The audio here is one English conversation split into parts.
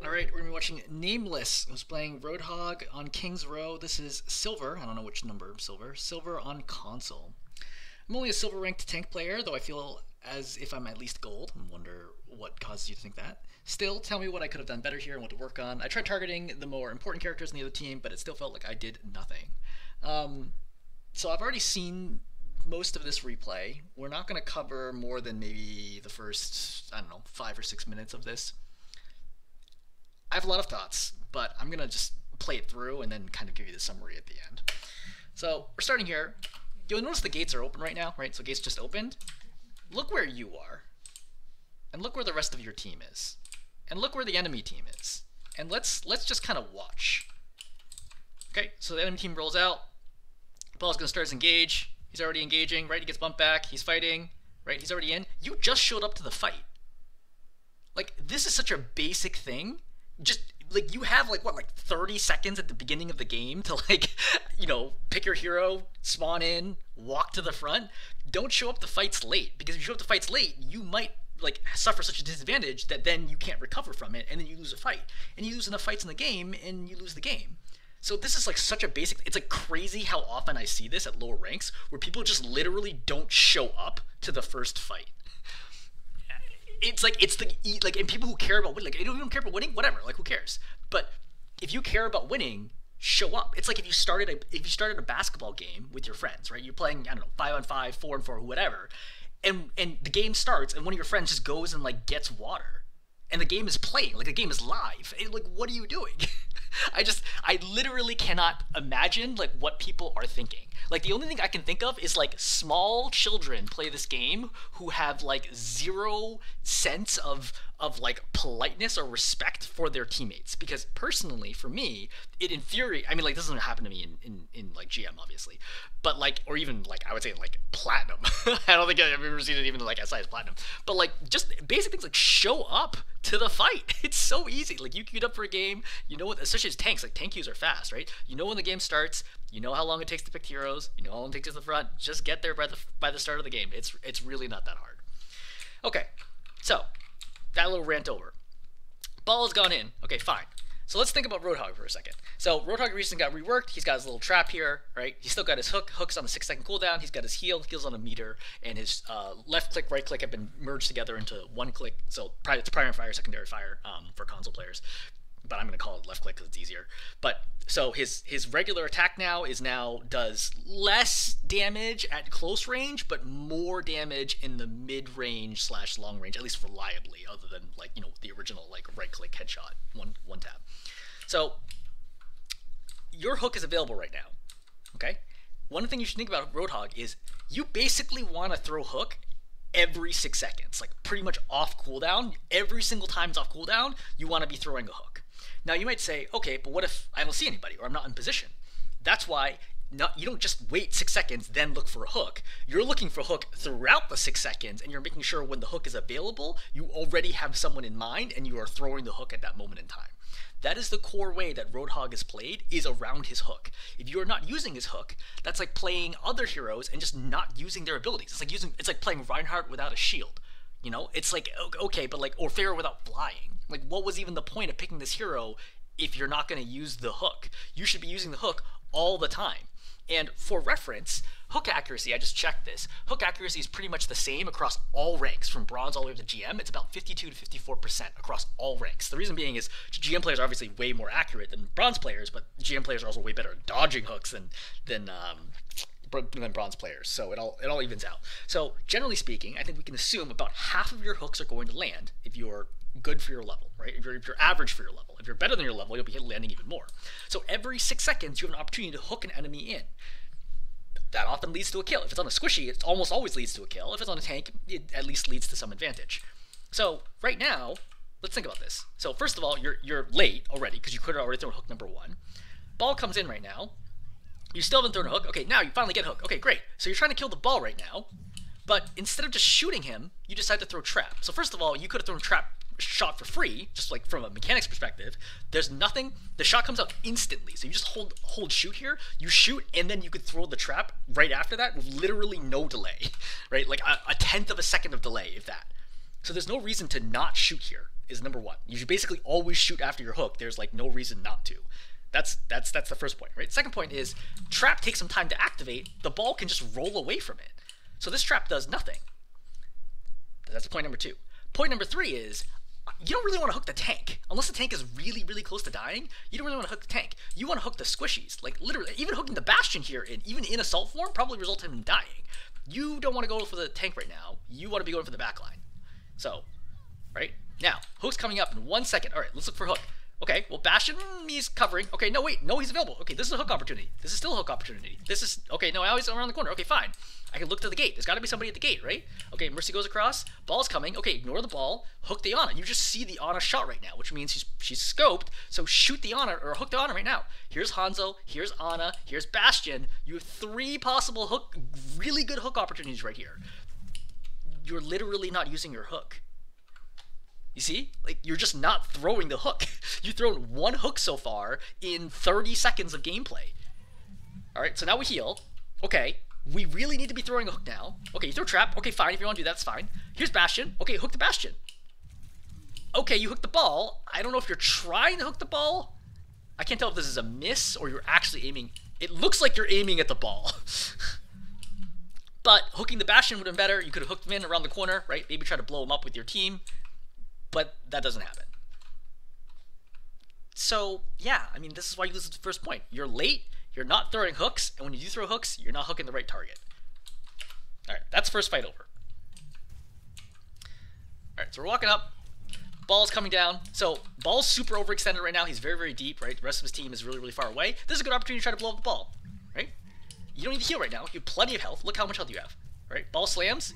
Alright, we're going to be watching Nameless, who's playing Roadhog on King's Row. This is Silver. I don't know which number Silver. Silver on console. I'm only a silver ranked tank player, though I feel as if I'm at least gold. I wonder what causes you to think that. Still, tell me what I could have done better here and what to work on. I tried targeting the more important characters in the other team, but it still felt like I did nothing. So I've already seen most of this replay. We're not going to cover more than maybe the first, I don't know, 5 or 6 minutes of this. I have a lot of thoughts, but I'm going to just play it through and then kind of give you the summary at the end. So we're starting here. You'll notice the gates are open right now, right? So gates just opened. Look where you are. And look where the rest of your team is. And look where the enemy team is. And let's just kind of watch. Okay, so the enemy team rolls out. Ball's going to start his engage. He's already engaging, right? He gets bumped back. He's fighting, right? He's already in. You just showed up to the fight. Like, this is such a basic thing. Just, like, you have, like, what, like 30 seconds at the beginning of the game to, like, you know, pick your hero, spawn in, walk to the front. Don't show up to fights late, because if you show up to fights late, you might, like, suffer such a disadvantage that then you can't recover from it, and then you lose a fight. And you lose enough fights in the game, and you lose the game. So this is, like, such a basic, it's, like, crazy how often I see this at lower ranks, where people just literally don't show up to the first fight. It's like, it's the, like, and people who care about winning, like, you don't care about winning, whatever, like, who cares? But if you care about winning, show up. It's like if you started a basketball game with your friends, right? You're playing, I don't know, 5-on-5, 4-on-4, whatever, and the game starts, and one of your friends just goes and, like, gets water, and the game is playing, like, the game is live. And, like, what are you doing? I literally cannot imagine, like, what people are thinking. Like, the only thing I can think of is, like, small children play this game who have, like, zero sense of like, politeness or respect for their teammates. Because, personally, for me, it infuriates, I mean, like, this doesn't happen to me in like, GM, obviously. But, like, or even, like, I would say, like, Platinum. I don't think I've ever seen it even, like, as high as Platinum. But, like, just basic things like show up to the fight. It's so easy. Like, you queued up for a game, you know what, especially as tanks, like, tank queues are fast, right? You know when the game starts, you know how long it takes to pick heroes, you know how long it takes to the front, just get there by the start of the game. It's really not that hard. Okay, so, that little rant over. Ball has gone in. Okay, fine. So let's think about Roadhog for a second. So Roadhog recently got reworked. He's got his little trap here, right? He's still got his hook. Hook's on a 6-second cooldown. He's got his heal's on a meter, and his left click, right click have been merged together into one click. So it's primary fire, secondary fire for console players. But I'm going to call it left click because it's easier. But so his regular attack now does less damage at close range, but more damage in the mid range / long range, at least reliably, other than, like, you know, the original, like, right click headshot, one tap. So your hook is available right now. Okay. One thing you should think about Roadhog is you basically want to throw hook every 6 seconds, like pretty much off cooldown. Every single time it's off cooldown, you want to be throwing a hook. Now you might say, okay, but what if I don't see anybody or I'm not in position? That's why you don't just wait 6 seconds, then look for a hook. You're looking for a hook throughout the 6 seconds, and you're making sure when the hook is available, you already have someone in mind, and you are throwing the hook at that moment in time. That is the core way that Roadhog is played, is around his hook. If you are not using his hook, that's like playing other heroes and just not using their abilities. It's like playing Reinhardt without a shield. You know, it's like, okay, but like, or Pharah without flying. Like, what was even the point of picking this hero if you're not going to use the hook? You should be using the hook all the time. And for reference, hook accuracy, I just checked this. Hook accuracy is pretty much the same across all ranks, from bronze all the way up to GM. It's about 52 to 54% across all ranks. The reason being is GM players are obviously way more accurate than bronze players, but GM players are also way better at dodging hooks than bronze players. So it all evens out. So generally speaking, I think we can assume about half of your hooks are going to land if you're good for your level, right? If you're average for your level. If you're better than your level, you'll be landing even more. So every 6 seconds, you have an opportunity to hook an enemy in. That often leads to a kill. If it's on a squishy, it almost always leads to a kill. If it's on a tank, it at least leads to some advantage. So right now, let's think about this. So first of all, you're late already because you could have already thrown hook number 1. Ball comes in right now. You still haven't thrown a hook. Okay, now you finally get a hook. Okay, great. So you're trying to kill the ball right now, but instead of just shooting him, you decide to throw trap. So first of all, you could have thrown trap shot for free, just like from a mechanics perspective. There's nothing, the shot comes out instantly, so you just hold shoot here, you shoot, and then you could throw the trap right after that with literally no delay, right? Like a tenth of a second of delay, if that. So there's no reason to not shoot here. is number one. You should basically always shoot after your hook. There's like no reason not to. That's the first point, right? Second point is trap takes some time to activate. The ball can just roll away from it. So this trap does nothing. That's point number two. Point number three is you don't really want to hook the tank. Unless the tank is really, really close to dying, you don't really want to hook the tank. You want to hook the squishies. Like literally, even hooking the Bastion here, even in assault form, probably results in him dying. You don't want to go for the tank right now. You want to be going for the backline. So, right? Now, hook's coming up in 1 second. All right, let's look for hook. Okay, well, Bastion, he's covering. Okay, no, wait, no, he's available. Okay, this is a hook opportunity. This is still a hook opportunity. This is, okay, no, now he's around the corner. Okay, fine. I can look to the gate. There's got to be somebody at the gate, right? Okay, Mercy goes across. Ball's coming. Okay, ignore the ball. Hook the Ana. You just see the Ana shot right now, which means she's scoped. So shoot the Ana, or hook the Ana right now. Here's Hanzo. Here's Ana. Here's Bastion. You have 3 possible hook, really good hook opportunities right here. You're literally not using your hook. You see? Like, you're just not throwing the hook. You've thrown 1 hook so far in 30 seconds of gameplay. Alright, so now we heal. Okay, we really need to be throwing a hook now. Okay, you throw trap. Okay, fine, if you want to do that, that's fine. Here's Bastion. Okay, hook the Bastion. Okay, you hook the ball. I don't know if you're trying to hook the ball. I can't tell if this is a miss or you're actually aiming. It looks like you're aiming at the ball. But hooking the Bastion would have been better. You could have hooked him in around the corner, right? Maybe try to blow him up with your team. But that doesn't happen. So, yeah, I mean, this is why you lose at the first point. You're late, you're not throwing hooks, and when you do throw hooks, you're not hooking the right target. Alright, that's first fight over. Alright, so we're walking up. Ball's coming down. So, Ball's super overextended right now. He's very, very deep, right? The rest of his team is really, really far away. This is a good opportunity to try to blow up the ball, right? You don't need to heal right now. You have plenty of health. Look how much health you have, right? Ball slams.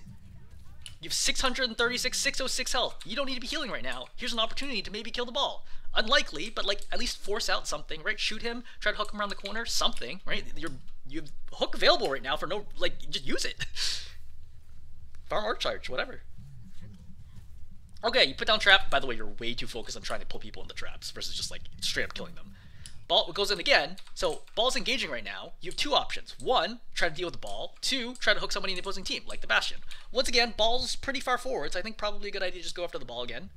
You have 636, 606 health. You don't need to be healing right now. Here's an opportunity to maybe kill the ball. Unlikely, but like at least force out something, right? Shoot him, try to hook him around the corner, something, right? You have hook available right now for no, like, just use it. Farm Arc Charge, whatever. Okay, you put down trap. By the way, you're way too focused on trying to pull people into traps versus just like straight up killing them. Ball goes in again. So ball's engaging right now. You have 2 options. 1, try to deal with the ball. 2, try to hook somebody in the opposing team, like the Bastion. Once again, ball's pretty far forward, so I think probably a good idea to just go after the ball again.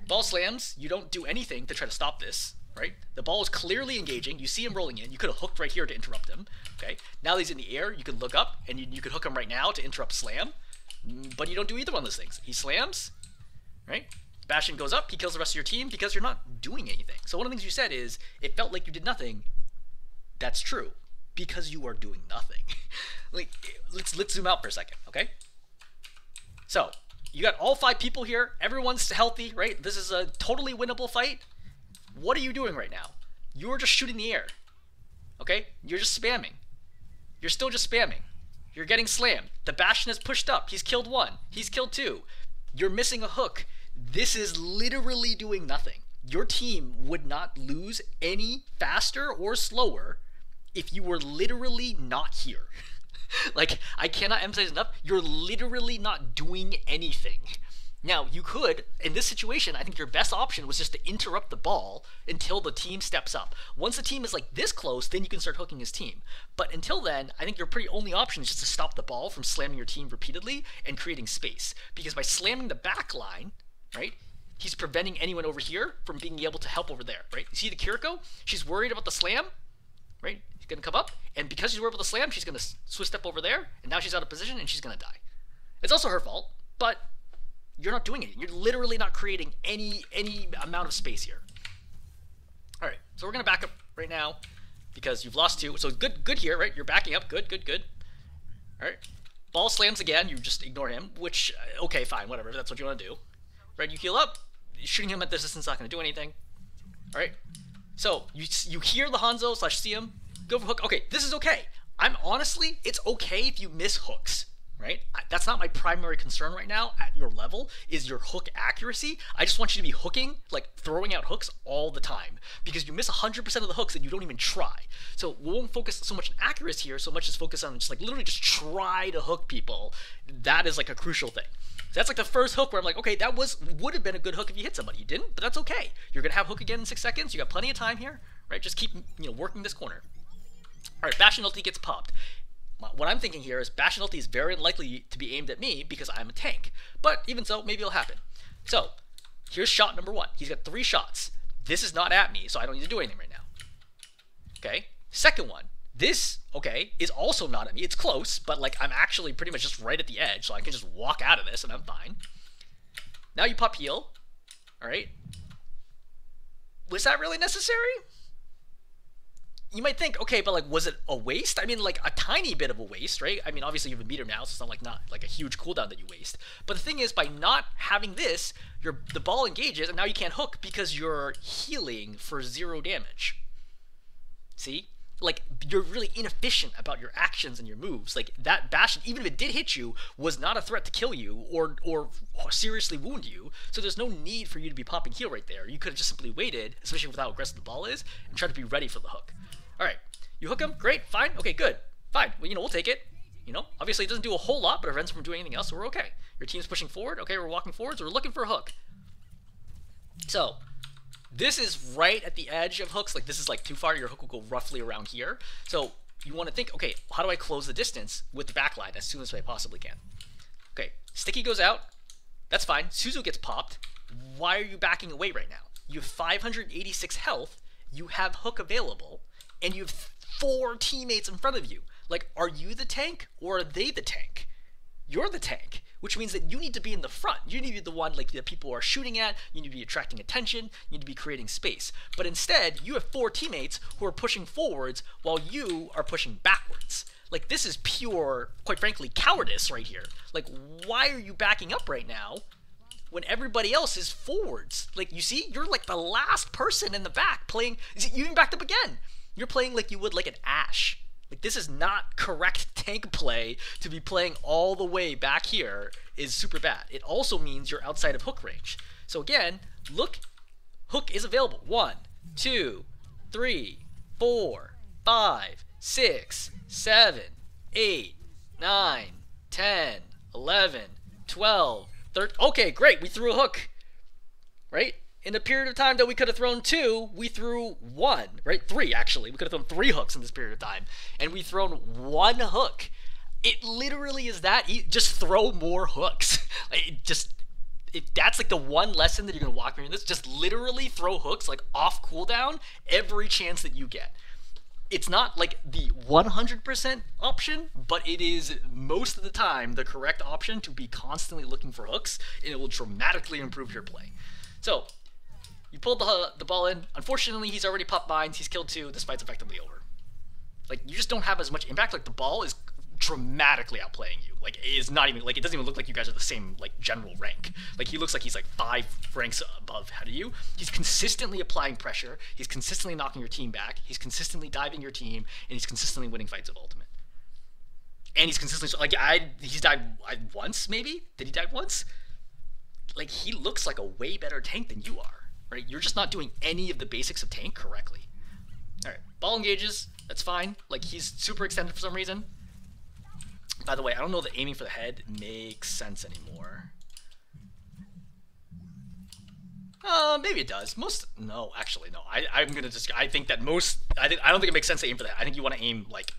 Ball slams. You don't do anything to try to stop this, right? The ball is clearly engaging. You see him rolling in. You could have hooked right here to interrupt him, okay? Now that he's in the air, you could look up, and you could hook him right now to interrupt slam. But you don't do either one of those things. He slams, right? Bastion goes up, he kills the rest of your team because you're not doing anything. So one of the things you said is, it felt like you did nothing. That's true, because you are doing nothing. Like, let's zoom out for a second, okay? So, you got all 5 people here, everyone's healthy, right? This is a totally winnable fight. What are you doing right now? You're just shooting the air, okay? You're just spamming. You're still just spamming. You're getting slammed. The Bastion is pushed up. He's killed 1. He's killed 2. You're missing a hook. This is literally doing nothing. Your team would not lose any faster or slower if you were literally not here. Like, I cannot emphasize enough, you're literally not doing anything. Now, you could, in this situation, I think your best option was just to interrupt the ball until the team steps up. Once the team is like this close, then you can start hooking his team. But until then, I think your pretty only option is just to stop the ball from slamming your team repeatedly and creating space. Because by slamming the back line, right, he's preventing anyone over here from being able to help over there, right? You see the Kiriko? She's worried about the slam, right? She's going to come up, and because she's worried about the slam, she's going to switch step over there, and now she's out of position, and she's going to die. It's also her fault, but you're not doing it. You're literally not creating any amount of space here. All right, so we're going to back up right now because you've lost 2. So good here, right? You're backing up. Good. All right. Ball slams again. You just ignore him, which, okay, fine, whatever. That's what you want to do. Right, you heal up. Shooting him at this distance is not going to do anything. All right. So you hear the Hanzo / see him. Go for hook. Okay, this is okay. Honestly, it's okay if you miss hooks. Right? That's not my primary concern right now at your level, is your hook accuracy. I just want you to be hooking, like throwing out hooks all the time, because you miss 100% of the hooks and you don't even try. So we won't focus so much on accuracy here, so much as focus on just like literally just try to hook people. That is like a crucial thing. So that's like the first hook where I'm like, okay, that would have been a good hook if you hit somebody. You didn't, but that's okay. You're gonna have hook again in 6 seconds. You got plenty of time here, right? Just keep working this corner. All right, Bastion ulti gets popped. What I'm thinking here is Bastion ulti is very unlikely to be aimed at me because I'm a tank. But even so, maybe it'll happen. So Here's shot number 1. He's got 3 shots. This is not at me, so I don't need to do anything right now. Okay, second one. This, okay, is also not at me. It's close, but like I'm actually pretty much just right at the edge, so I can just walk out of this and I'm fine. Now you pop heal. All right. Was that really necessary? You might think, okay, but like, was it a waste? I mean, like a tiny bit of a waste, right? I mean, obviously you have a meter now, so it's not like a huge cooldown that you waste. But the thing is, by not having this, the ball engages, and now you can't hook because you're healing for 0 damage. See? Like, you're really inefficient about your actions and your moves. Like, that Bastion, even if it did hit you, was not a threat to kill you or seriously wound you. So there's no need for you to be popping heal right there. You could have just simply waited, especially with how aggressive the ball is, and tried to be ready for the hook. Alright, you hook him, great, fine, okay, good, fine. Well, we'll take it. Obviously it doesn't do a whole lot, but it prevents him from doing anything else, so we're okay. Your team's pushing forward, okay, we're walking forward, so we're looking for a hook. So, this is right at the edge of hooks. Like, this is like too far. Your hook will go roughly around here. So you want to think, okay, how do I close the distance with the backline as soon as I possibly can? Okay, Sticky goes out. That's fine. Suzu gets popped. Why are you backing away right now? You have 586 health. You have hook available, and you have 4 teammates in front of you. Like, are you the tank or are they the tank? You're the tank, which means that you need to be in the front. You need to be the one like that people are shooting at. You need to be attracting attention. You need to be creating space. But instead, you have 4 teammates who are pushing forwards while you are pushing backwards. Like, this is pure, quite frankly, cowardice right here. Like, why are you backing up right now when everybody else is forwards? Like, you see, you're like the last person in the back playing. You even backed up again. You're playing like you would like an Ashe. Like, this is not correct tank play. To be playing all the way back here is super bad. It also means you're outside of hook range. So again, look, hook is available. 1, 2, 3, 4, 5, 6, 7, 8, 9, 10, 11, 12, 13. Okay, great. We threw a hook, right? In a period of time that we could have thrown 2, we threw 1, right? 3, actually. We could have thrown 3 hooks in this period of time, and we've thrown 1 hook. It literally is that easy. Just throw more hooks. That's like the one lesson that you're going to walk me in this. Just literally throw hooks, like, off cooldown every chance that you get. It's not like the 100% option, but it is most of the time the correct option to be constantly looking for hooks, and it will dramatically improve your play. So, you pulled the ball in. Unfortunately, he's already popped mines. He's killed 2. This fight's effectively over. Like, you just don't have as much impact. Like, the ball is dramatically outplaying you. Like, it is not even, like, it doesn't even look like you guys are the same, like, general rank. Like, he looks like he's, like, 5 ranks above ahead of you. He's consistently applying pressure. He's consistently knocking your team back. He's consistently diving your team, and he's consistently winning fights of ultimate. And he's consistently, like, he's died once, maybe? Did he die once? Like, he looks like a way better tank than you are, right? You're just not doing any of the basics of tank correctly. All right, ball engages. That's fine. Like, he's super extended for some reason. By the way, I don't know that aiming for the head makes sense anymore. Maybe it does. No, actually, no. I think that I don't think it makes sense to aim for the head. I think you want to aim, like,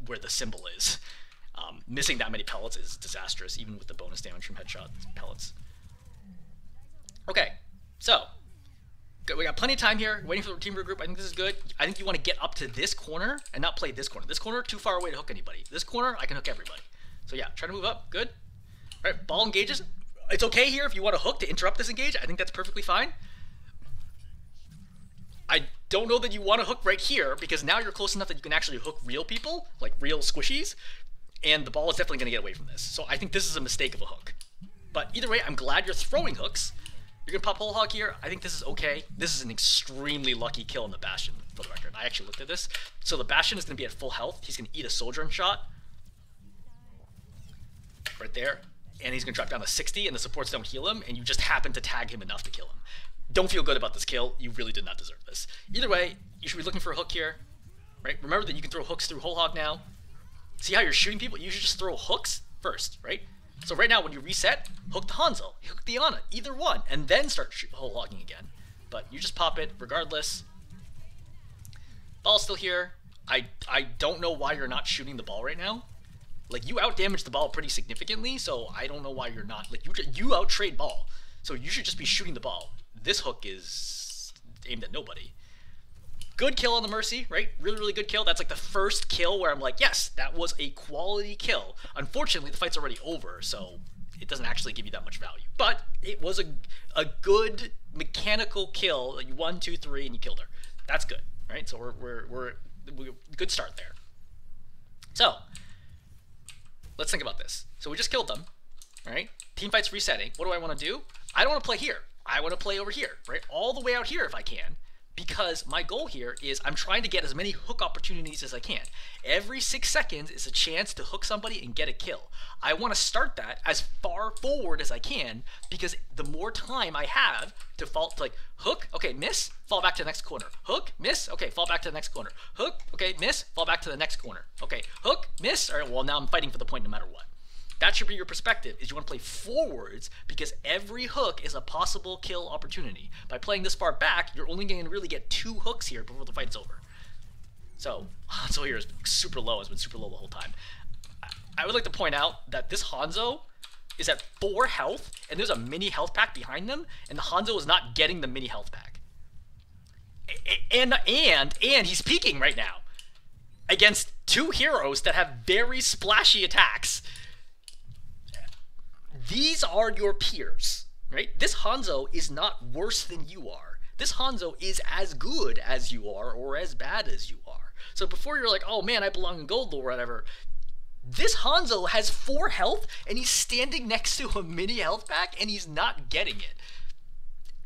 where the symbol is. Missing that many pellets is disastrous, even with the bonus damage from headshot pellets. Okay, so we got plenty of time here, waiting for the team regroup. I think this is good. I think you want to get up to this corner and not play this corner. This corner, too far away to hook anybody. This corner, I can hook everybody. So yeah, try to move up. Good. All right, ball engages. It's okay here if you want to hook to interrupt this engage. I think that's perfectly fine. I don't know that you want to hook right here, because now you're close enough that you can actually hook real people, like real squishies, and the ball is definitely going to get away from this. So I think this is a mistake of a hook. But either way, I'm glad you're throwing hooks. You're going to pop Roadhog here. I think this is okay. This is an extremely lucky kill on the Bastion, for the record. I actually looked at this. So the Bastion is going to be at full health. He's going to eat a Sojourn shot. Right there. And he's going to drop down to 60, and the supports don't heal him, and you just happen to tag him enough to kill him. Don't feel good about this kill. You really did not deserve this. Either way, you should be looking for a hook here. Right? Remember that you can throw hooks through Roadhog now. See how you're shooting people? You should just throw hooks first, right? So right now, when you reset, hook the Hanzo, hook the Ana, either one, and then start Roadhogging again. But you just pop it regardless. Ball's still here. I don't know why you're not shooting the ball right now. Like, you out-damaged the ball pretty significantly, so I don't know why you're not. Like, you out-trade ball. So you should just be shooting the ball. This hook is aimed at nobody. Good kill on the Mercy, right? Really, really good kill. That's like the first kill where I'm like, yes, that was a quality kill. Unfortunately, the fight's already over, so it doesn't actually give you that much value. But it was a good mechanical kill. You 1, 2, 3, and you killed her. That's good, right? So we're good start there. So let's think about this. So we just killed them, right? Team fight's resetting. What do I want to do? I don't want to play here. I want to play over here, right? All the way out here if I can. Because my goal here is I'm trying to get as many hook opportunities as I can. Every 6 seconds is a chance to hook somebody and get a kill. I want to start that as far forward as I can because the more time I have to fall, to like hook, okay, miss, fall back to the next corner. Hook, miss, okay, fall back to the next corner. Hook, okay, miss, fall back to the next corner. Okay, hook, miss, all right, well now I'm fighting for the point no matter what. That should be your perspective, is you want to play forwards because every hook is a possible kill opportunity. By playing this far back, you're only going to really get 2 hooks here before the fight's over. So, Hanzo here is super low, has been super low the whole time. I would like to point out that this Hanzo is at 4 health, and there's a mini health pack behind them, and the Hanzo is not getting the mini health pack. And he's peeking right now against 2 heroes that have very splashy attacks. These are your peers, right? This Hanzo is not worse than you are. This Hanzo is as good as you are or as bad as you are. So before you're like, oh man, I belong in gold or whatever, this Hanzo has 4 health and he's standing next to a mini health pack and he's not getting it.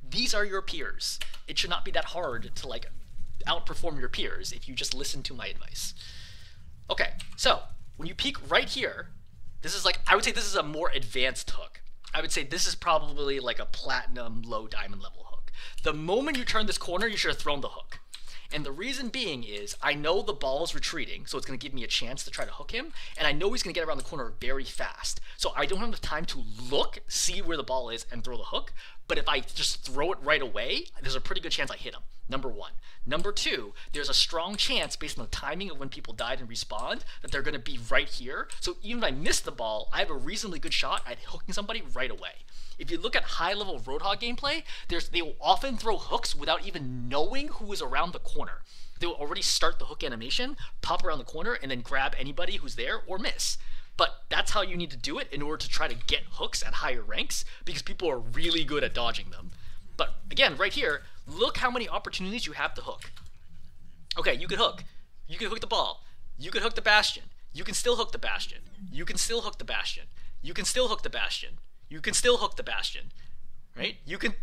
These are your peers. It should not be that hard to like outperform your peers if you just listen to my advice. Okay, so when you peek right here, this is like, I would say this is a more advanced hook. I would say this is probably like a platinum, low diamond level hook. The moment you turn this corner, you should have thrown the hook. And the reason being is, I know the ball is retreating, so it's going to give me a chance to try to hook him, and I know he's going to get around the corner very fast. So I don't have enough time to look, see where the ball is, and throw the hook. But if I just throw it right away, there's a pretty good chance I hit him. Number 1. Number 2, there's a strong chance based on the timing of when people died and respawned that they're going to be right here. So even if I miss the ball, I have a reasonably good shot at hooking somebody right away. If you look at high-level Roadhog gameplay, they will often throw hooks without even knowing who is around the corner. They will already start the hook animation, pop around the corner, and then grab anybody who's there or miss. But that's how you need to do it in order to try to get hooks at higher ranks, because people are really good at dodging them. But again, right here, look how many opportunities you have to hook. Okay, you could hook. You could hook the ball. You could hook the Bastion. You can still hook the Bastion. You can still hook the Bastion. You can still hook the Bastion. You can still hook the Bastion. Right? You can,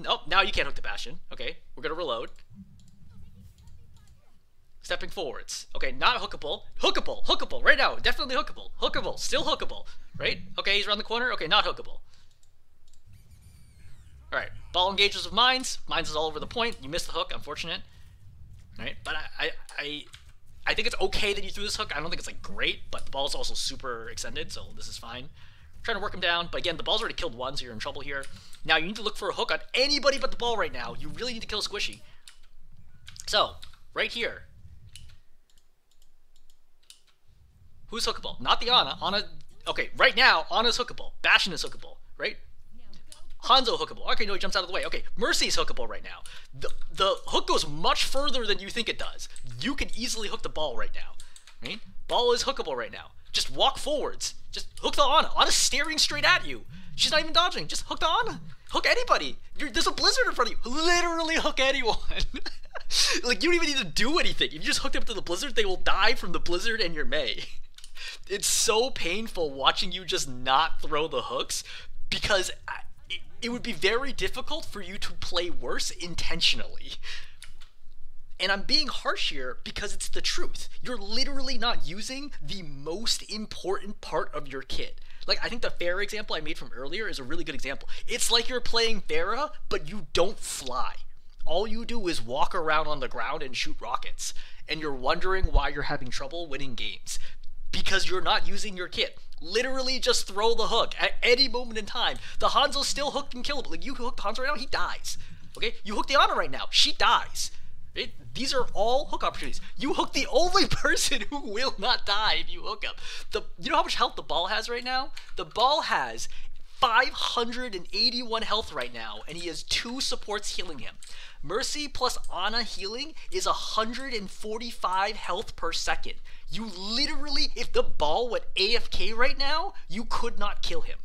oh, now you can't hook the Bastion. Okay, we're gonna reload. Stepping forwards. Okay, not hookable. Hookable, hookable, right now, definitely hookable. Hookable, still hookable, right? Okay, he's around the corner. Okay, not hookable. Alright, ball engages with mines. Mines is all over the point. You missed the hook, unfortunate. Right? But I think it's okay that you threw this hook. I don't think it's like great, but the ball's also super extended, so this is fine. Trying to work him down, but again, the ball's already killed one, so you're in trouble here. Now you need to look for a hook on anybody but the ball right now. You really need to kill Squishy. So, right here. Who's hookable? Not the Ana. Ana, okay, right now, Ana's hookable. Bastion is hookable, right? Hanzo hookable. Okay, no, he jumps out of the way. Okay, Mercy's hookable right now. The hook goes much further than you think it does. You can easily hook the ball right now, right? Ball is hookable right now. Just walk forwards. Just hook the Ana. Ana's staring straight at you. She's not even dodging. Just hook the Ana. Hook anybody. There's a blizzard in front of you. Literally hook anyone. Like, you don't even need to do anything. If you just hook them to the blizzard, they will die from the blizzard and your Mei. It's so painful watching you just not throw the hooks, because it would be very difficult for you to play worse intentionally. And I'm being harsh here because it's the truth. You're literally not using the most important part of your kit. Like, I think the Pharah example I made from earlier is a really good example. It's like you're playing Pharah, but you don't fly. All you do is walk around on the ground and shoot rockets. And you're wondering why you're having trouble winning games. Because you're not using your kit. Literally just throw the hook at any moment in time. The Hanzo's still hooked and killable. Like, you hook Hanzo right now, he dies. Okay? You hook the Ana right now, she dies. Right? These are all hook opportunities. You hook the only person who will not die if you hook him. You know how much health the ball has right now? The ball has 581 health right now, and he has 2 supports healing him. Mercy plus Ana healing is 145 health per second. You literally, if the ball went AFK right now, you could not kill him.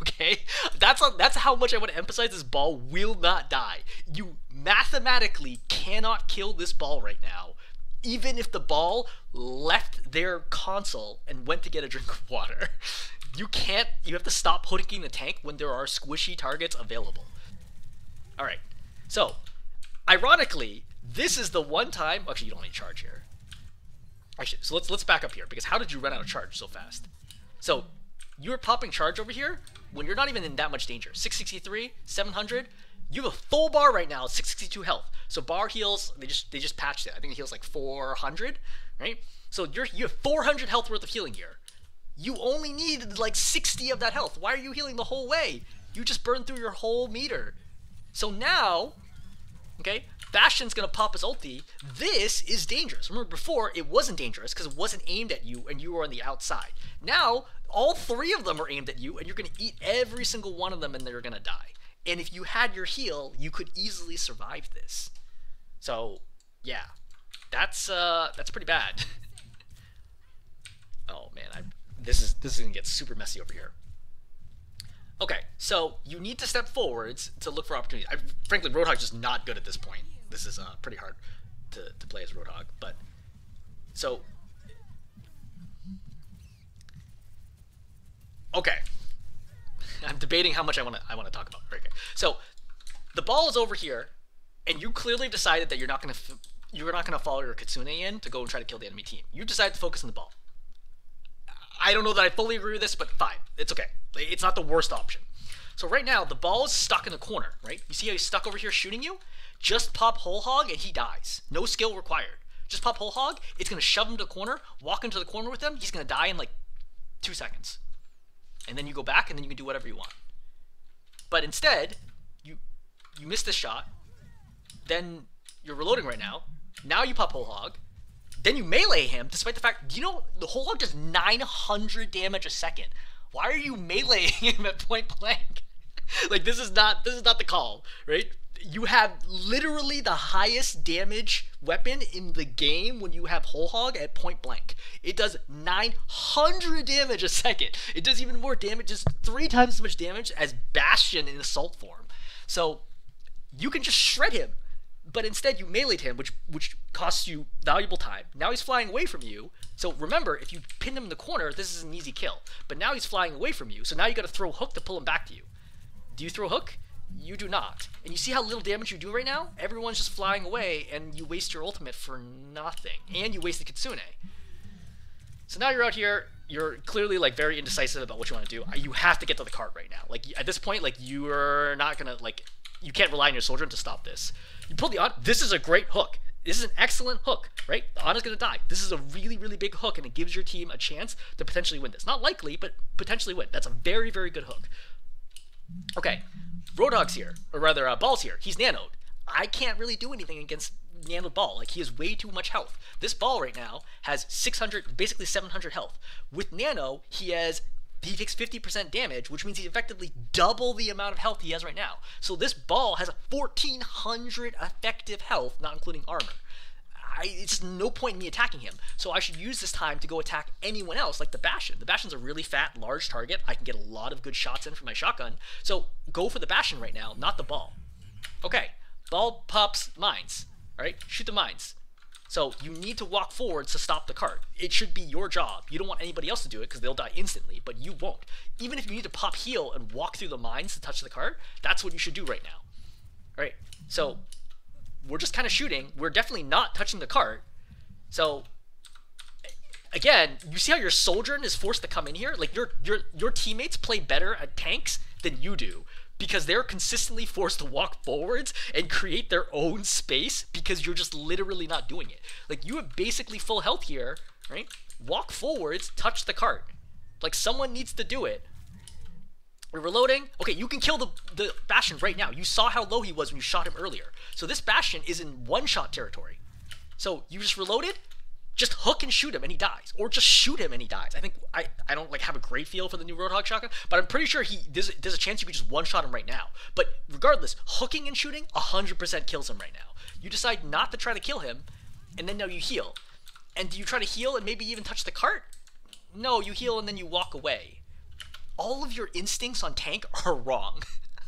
Okay? That's how much I want to emphasize this ball will not die. You mathematically cannot kill this ball right now, even if the ball left their console and went to get a drink of water. You have to stop hooking the tank when there are squishy targets available. Alright, so, ironically, this is the one time, actually you don't need charge here. Actually, so let's back up here, because how did you run out of charge so fast? So, you're popping charge over here when you're not even in that much danger. 663, 700, you have a full bar right now, 662 health. So bar heals, they just patched it. I think it heals like 400, right? So you have 400 health worth of healing here. You only need like 60 of that health. Why are you healing the whole way? You just burned through your whole meter. So now, okay, Bastion's gonna pop his ulti. This is dangerous. Remember before, it wasn't dangerous because it wasn't aimed at you and you were on the outside. Now, all 3 of them are aimed at you and you're gonna eat every single one of them and they're gonna die. And if you had your heal, you could easily survive this. So, yeah, that's pretty bad. Oh man, this is gonna get super messy over here. Okay, so you need to step forwards to look for opportunities. Frankly, Roadhog's just not good at this point. This is pretty hard to play as Roadhog, but so okay. I'm debating how much I want to talk about. Okay, so the ball is over here, and you clearly decided that you're not gonna follow your Kitsune in to go and try to kill the enemy team. You decided to focus on the ball. I don't know that I fully agree with this, but fine, it's okay. It's not the worst option. So right now the ball is stuck in the corner, right? You see how he's stuck over here shooting you? Just pop Whole Hog and he dies. No skill required. Just pop Whole Hog. It's gonna shove him to the corner. Walk into the corner with him. He's gonna die in like 2 seconds. And then you go back and then you can do whatever you want. But instead, you miss this shot, then you're reloading right now. Now you pop Whole Hog, then you melee him, despite the fact, you know, the Whole Hog does 900 damage a second. Why are you meleeing him at point blank? Like, this is not the call, right? You have literally the highest damage weapon in the game when you have Whole Hog at point blank. It does 900 damage a second. It does even more damage, just 3 times as much damage as Bastion in assault form. So you can just shred him, but instead you meleeed him, which costs you valuable time. Now he's flying away from you. So remember, if you pin him in the corner, this is an easy kill. But now he's flying away from you, so now you got to throw Hook to pull him back to you. Do you throw Hook? You do not. And you see how little damage you do right now? Everyone's just flying away, and you waste your ultimate for nothing. And you waste the Kitsune. So now you're out here, you're clearly like very indecisive about what you want to do. You have to get to the cart right now. Like at this point, like you're not gonna you can't rely on your soldier to stop this. You pull the Ana. This is a great hook. This is an excellent hook, right? The Ana's gonna die. This is a really, really big hook, and it gives your team a chance to potentially win this. Not likely, but potentially win. That's a very, very good hook. Okay, Roadhog's here, or rather, Ball's here. He's nanoed. I can't really do anything against nanoed Ball. Like, he has way too much health. This Ball right now has 600, basically 700 health. With nano, he takes 50% damage, which means he's effectively double the amount of health he has right now. So this Ball has a 1400 effective health, not including armor. It's no point in me attacking him. So I should use this time to go attack anyone else, like the Bastion. The Bastion's a really fat, large target. I can get a lot of good shots in from my shotgun. So go for the Bastion right now, not the Ball. Okay, Ball pops mines. All right, shoot the mines. So you need to walk forwards to stop the cart. It should be your job. You don't want anybody else to do it because they'll die instantly, but you won't. Even if you need to pop heal and walk through the mines to touch the cart, that's what you should do right now. All right, so we're just kind of shooting. We're definitely not touching the cart. So again, you see how your soldier is forced to come in here? Like your teammates play better at tanks than you do because they're consistently forced to walk forwards and create their own space because you're just literally not doing it. Like, you have basically full health here, right? Walk forwards, touch the cart. Like, someone needs to do it. We're reloading. Okay, you can kill the Bastion right now. You saw how low he was when you shot him earlier. So this Bastion is in one-shot territory. So you just reloaded, just hook and shoot him and he dies, or just shoot him and he dies. I think I don't like have a great feel for the new Roadhog shotgun, but I'm pretty sure there's a chance you could just one shot him right now. But regardless, hooking and shooting 100% kills him right now. You decide not to try to kill him, and then now you heal. And do you try to heal and maybe even touch the cart? No, you heal and then you walk away. All of your instincts on tank are wrong.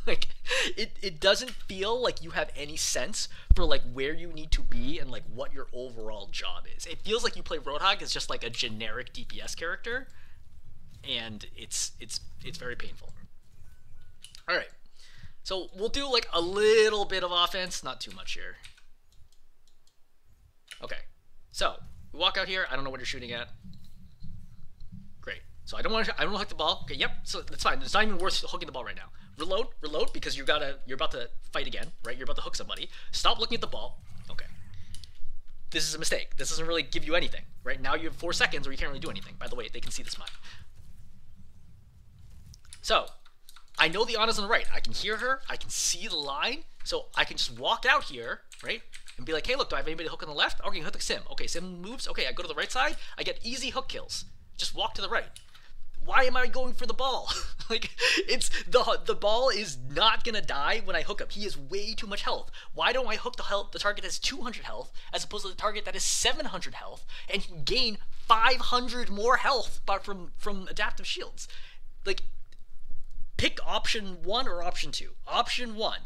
Like, it doesn't feel like you have any sense for like where you need to be and like what your overall job is. It feels like you play Roadhog as just like a generic DPS character, and it's very painful. All right, so we'll do like a little bit of offense, not too much here. Okay, so we walk out here. I don't know what you're shooting at. Great. So I don't want to hook the ball. Okay, yep. So that's fine. It's not even worth hooking the ball right now. Reload, because you're about to fight again, right? You're about to hook somebody. Stop looking at the ball. Okay. This is a mistake. This doesn't really give you anything, right? Now you have 4 seconds where you can't really do anything. By the way, they can see this mine. So, I know the Ana's on the right. I can hear her. I can see the line. So I can just walk out here, right? And be like, hey, look, do I have anybody to hook on the left? Okay, hook the Sim. Okay, Sim moves. Okay, I go to the right side. I get easy hook kills. Just walk to the right. Why am I going for the ball? Like, it's the ball is not gonna die when I hook him. He has way too much health. Why don't I hook the target that has 200 health as opposed to the target that has 700 health and can gain 500 more health from adaptive shields? Like, pick option 1 or option 2. Option 1,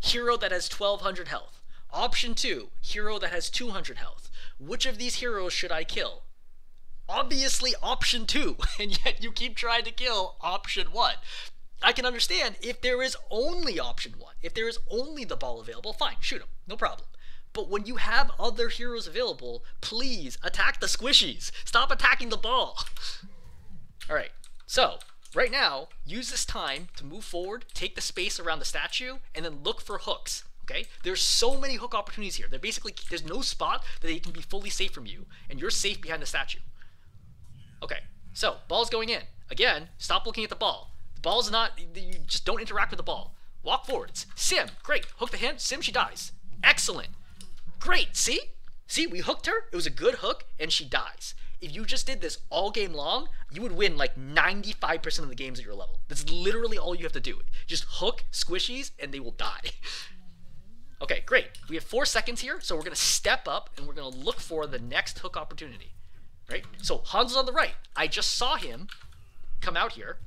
hero that has 1200 health. Option 2, hero that has 200 health. Which of these heroes should I kill? Obviously option 2, and yet you keep trying to kill option 1. I can understand if there is only option 1. If there is only the ball available, fine, shoot him, no problem. But when you have other heroes available, please attack the squishies. Stop attacking the ball. Alright, so right now, use this time to move forward, take the space around the statue, and then look for hooks. Okay? There's so many hook opportunities here. There's no spot that they can be fully safe from you, and you're safe behind the statue. Okay, so ball's going in. Again, stop looking at the ball. The ball's not, you just don't interact with the ball. Walk forwards. Sim, great. Hook the hand. Sim, she dies. Excellent. Great, see? See, we hooked her. It was a good hook, and she dies. If you just did this all game long, you would win like 95% of the games at your level. That's literally all you have to do. Just hook squishies, and they will die. Okay, great. We have 4 seconds here, so we're going to step up, and we're going to look for the next hook opportunity. Right? So Hanzo's on the right. I just saw him come out here.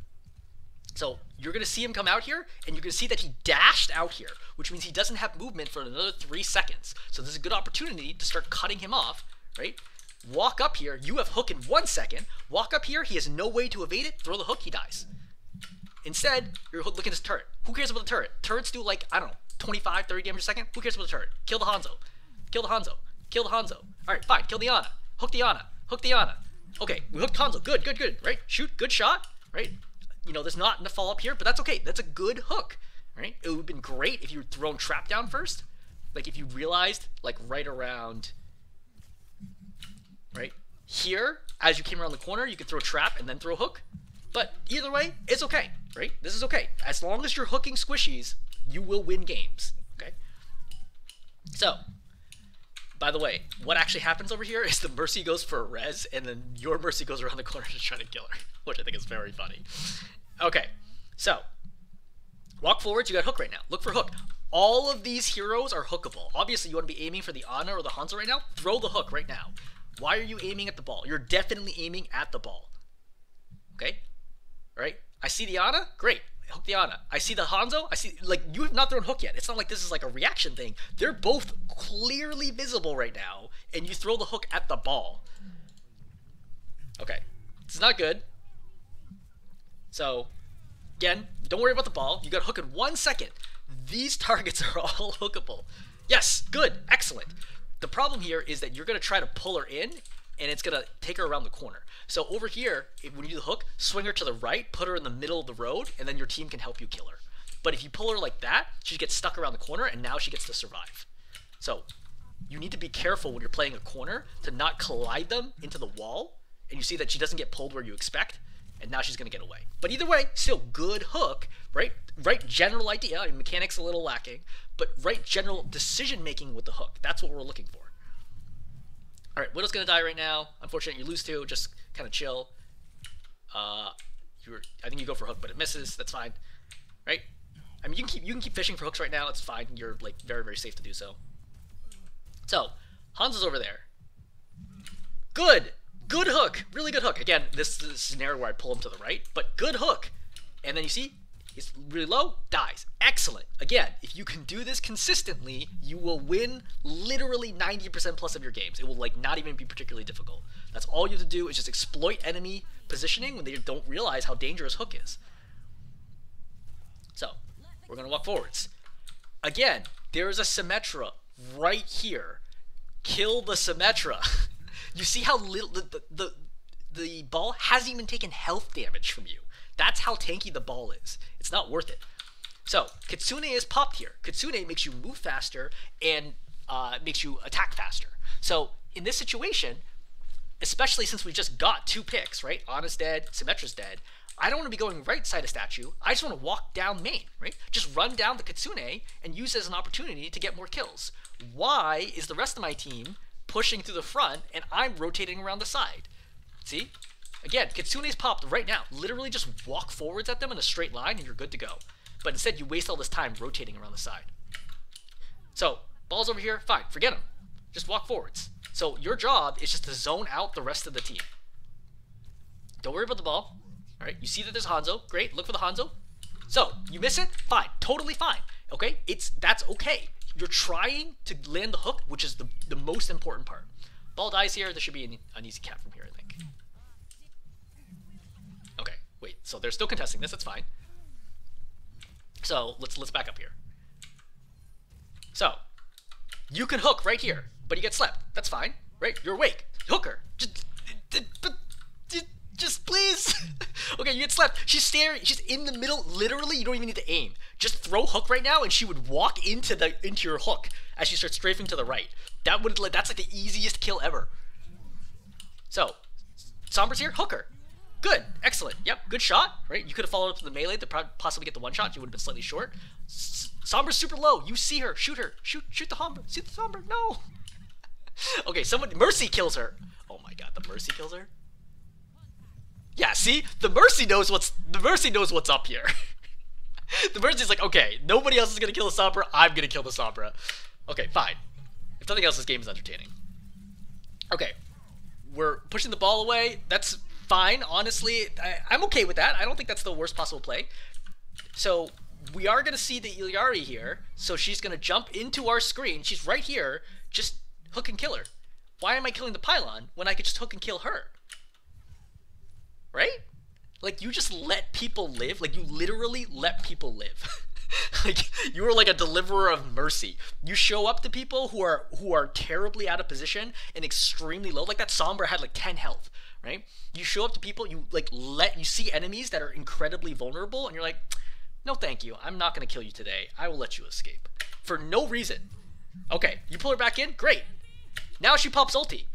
So you're going to see him come out here, and you're going to see that he dashed out here, which means he doesn't have movement for another 3 seconds. So this is a good opportunity to start cutting him off, right? Walk up here. You have hook in 1 second. Walk up here. He has no way to evade it. Throw the hook. He dies. Instead, you're looking at this turret. Who cares about the turret? Turrets do like, I don't know, 25, 30 damage a second. Who cares about the turret? Kill the Hanzo. Kill the Hanzo. Kill the Hanzo. All right, fine. Kill the Ana. Hook the Ana. Hook the Ana. Okay, we hooked Hanzo. Good, good, good. Right? Shoot. Good shot. Right? You know, there's not enough follow up here, but that's okay. That's a good hook. Right? It would have been great if you were thrown trap down first. Like if you realized, like right around, right here, as you came around the corner, you could throw a trap and then throw a hook. But either way, it's okay. Right? This is okay. As long as you're hooking squishies, you will win games. Okay? So, by the way, what actually happens over here is the Mercy goes for a res, and then your Mercy goes around the corner to try to kill her, which I think is very funny. Okay, so, walk forwards, you got hook right now. Look for hook. All of these heroes are hookable. Obviously, you want to be aiming for the Ana or the Hanzo right now. Throw the hook right now. Why are you aiming at the ball? You're definitely aiming at the ball. Okay? All right? I see the Ana. Great. Hook the Ana. I see the Hanzo. I see, like, you have not thrown hook yet. It's not like this is like a reaction thing. They're both clearly visible right now, and you throw the hook at the ball. Okay. It's not good. So, again, don't worry about the ball. You got to hook in 1 second. These targets are all hookable. Yes, good, excellent. The problem here is that you're going to try to pull her in, and it's going to take her around the corner. So over here, when you do the hook, swing her to the right, put her in the middle of the road, and then your team can help you kill her. But if you pull her like that, she gets stuck around the corner, and now she gets to survive. So you need to be careful when you're playing a corner to not collide them into the wall, and you see that she doesn't get pulled where you expect, and now she's going to get away. But either way, still good hook, right? Right general idea. I mean, mechanics a little lacking, but right general decision making with the hook. That's what we're looking for. All right, Widow's gonna die right now. Unfortunately, you lose two. Just kind of chill. I think you go for hook, but it misses. That's fine, right? I mean, you can keep fishing for hooks right now. It's fine. You're like very, very safe to do so. So Hanzo's over there. Good hook. Really good hook. Again, this is a scenario where I pull him to the right, but good hook. And then you see he's really low, dies. Excellent. Again, if you can do this consistently, you will win literally 90% plus of your games. It will like not even be particularly difficult. That's all you have to do is just exploit enemy positioning when they don't realize how dangerous hook is. So we're gonna walk forwards. Again, there is a Symmetra right here. Kill the Symmetra. You see how little the ball hasn't even taken health damage from you. That's how tanky the ball is. It's not worth it. So Kitsune is popped here. Kitsune makes you move faster and makes you attack faster. So in this situation, especially since we just got 2 picks, right? Ana's dead, Symmetra's dead. I don't want to be going right side of statue. I just want to walk down main, right? Just run down the Kitsune and use it as an opportunity to get more kills. Why is the rest of my team pushing through the front and I'm rotating around the side? See? Again, Kitsune's popped right now. Literally just walk forwards at them in a straight line and you're good to go. But instead you waste all this time rotating around the side. So, ball's over here, fine, forget him. Just walk forwards. So your job is just to zone out the rest of the team. Don't worry about the ball. Alright, you see that there's Hanzo. Great, look for the Hanzo. So, you miss it? Fine, totally fine. Okay? That's okay. You're trying to land the hook, which is the most important part. Ball dies here, there should be an easy cap from here, I think. Okay, wait, so they're still contesting this, that's fine. So, let's back up here. So, you can hook right here, but you get slept. That's fine, right? You're awake. Hooker. Just please. Okay, you get slept. She's staring. She's in the middle. Literally, you don't even need to aim. Just throw hook right now, and she would walk into your hook as she starts strafing to the right. That's like the easiest kill ever. So, Sombra's here. Hooker. Good. Excellent. Yep. Good shot. Right. You could have followed up to the melee to possibly get the one shot. You would have been slightly short. Sombra's super low. You see her. Shoot her. Shoot the Sombra. See the Sombra. No. Okay. Mercy kills her. Oh my God. The Mercy kills her. Yeah, see? The Mercy knows what's up here. The Mercy's like, okay, nobody else is gonna kill the Sombra, I'm gonna kill the Sombra. Okay, fine. If nothing else, this game is entertaining. Okay. We're pushing the ball away. That's fine, honestly. I'm okay with that. I don't think that's the worst possible play. So we are gonna see the Iliari here, so she's gonna jump into our screen. She's right here. Just hook and kill her. Why am I killing the pylon when I could just hook and kill her? Right? Like, you just let people live. Like, you literally let people live. Like, you are like a deliverer of mercy. You show up to people who are terribly out of position and extremely low. Like, that Sombra had like 10 health, right? You show up to people, you see enemies that are incredibly vulnerable, and you're like, no thank you, I'm not gonna kill you today. I will let you escape. For no reason. Okay, you pull her back in, great. Now she pops ulti.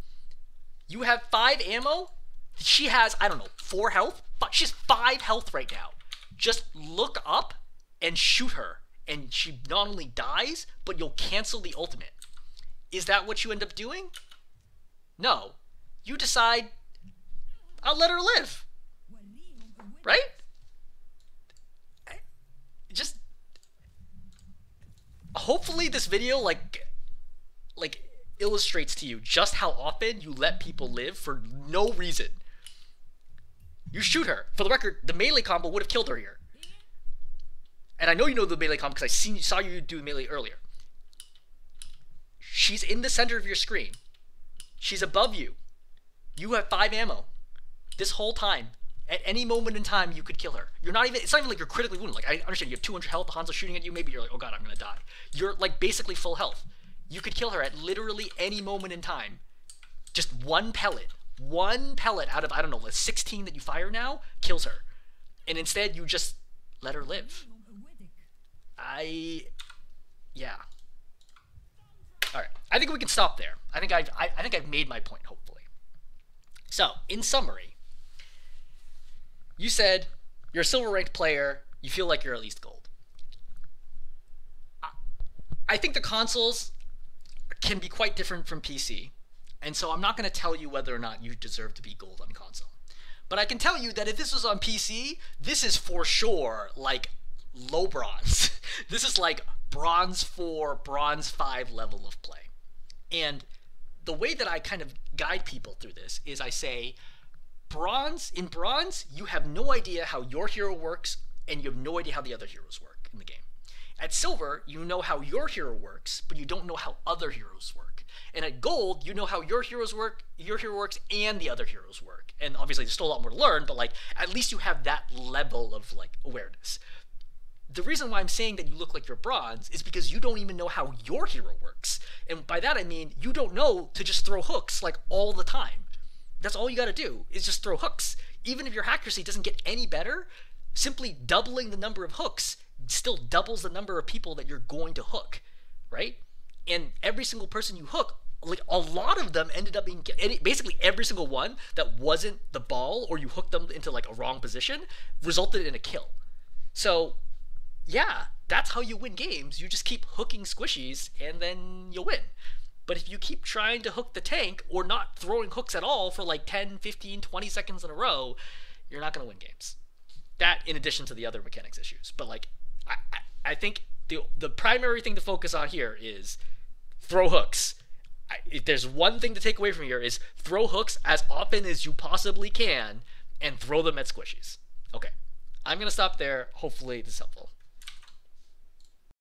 You have 5 ammo. She has, I don't know, 4 health? She has 5 health right now. Just look up and shoot her. And she not only dies, but you'll cancel the ultimate. Is that what you end up doing? No. You decide, I'll let her live. Right? Just, hopefully this video, like illustrates to you just how often you let people live for no reason. You shoot her. For the record, the melee combo would have killed her here. And I know you know the melee combo because I saw you do melee earlier. She's in the center of your screen. She's above you. You have 5 ammo. This whole time. At any moment in time, you could kill her. It's not even like you're critically wounded. Like, I understand you have 200 health, Hanzo's shooting at you, maybe you're like, oh god, I'm gonna die. You're like basically full health. You could kill her at literally any moment in time. Just one pellet out of, I don't know, the 16 that you fire now kills her. And instead, you just let her live. Yeah. Alright, I think we can stop there. I think I've made my point, hopefully. So, in summary, you said you're a silver ranked player, you feel like you're at least gold. I think the consoles can be quite different from PC. And so I'm not going to tell you whether or not you deserve to be gold on console. But I can tell you that if this was on PC, this is for sure like low bronze. This is like bronze 4, bronze 5 level of play. And the way that I kind of guide people through this is I say, in bronze, you have no idea how your hero works, and you have no idea how the other heroes work in the game. At silver, you know how your hero works, but you don't know how other heroes work. And at gold, you know how your hero works, and the other heroes work. And obviously, there's still a lot more to learn, but like at least you have that level of like awareness. The reason why I'm saying that you look like you're bronze is because you don't even know how your hero works. And by that I mean you don't know to just throw hooks like all the time. That's all you gotta do is just throw hooks. Even if your accuracy doesn't get any better, simply doubling the number of hooks still doubles the number of people that you're going to hook, right? And every single person you hook, like a lot of them ended up being, basically every single one that wasn't the ball or you hooked them into like a wrong position resulted in a kill. So yeah, that's how you win games. You just keep hooking squishies and then you'll win. But if you keep trying to hook the tank or not throwing hooks at all for like 10, 15, 20 seconds in a row, you're not going to win games. That in addition to the other mechanics issues. But like, I think the primary thing to focus on here is throw hooks. If there's one thing to take away from here is throw hooks as often as you possibly can and throw them at squishies. Okay, I'm going to stop there. Hopefully this is helpful.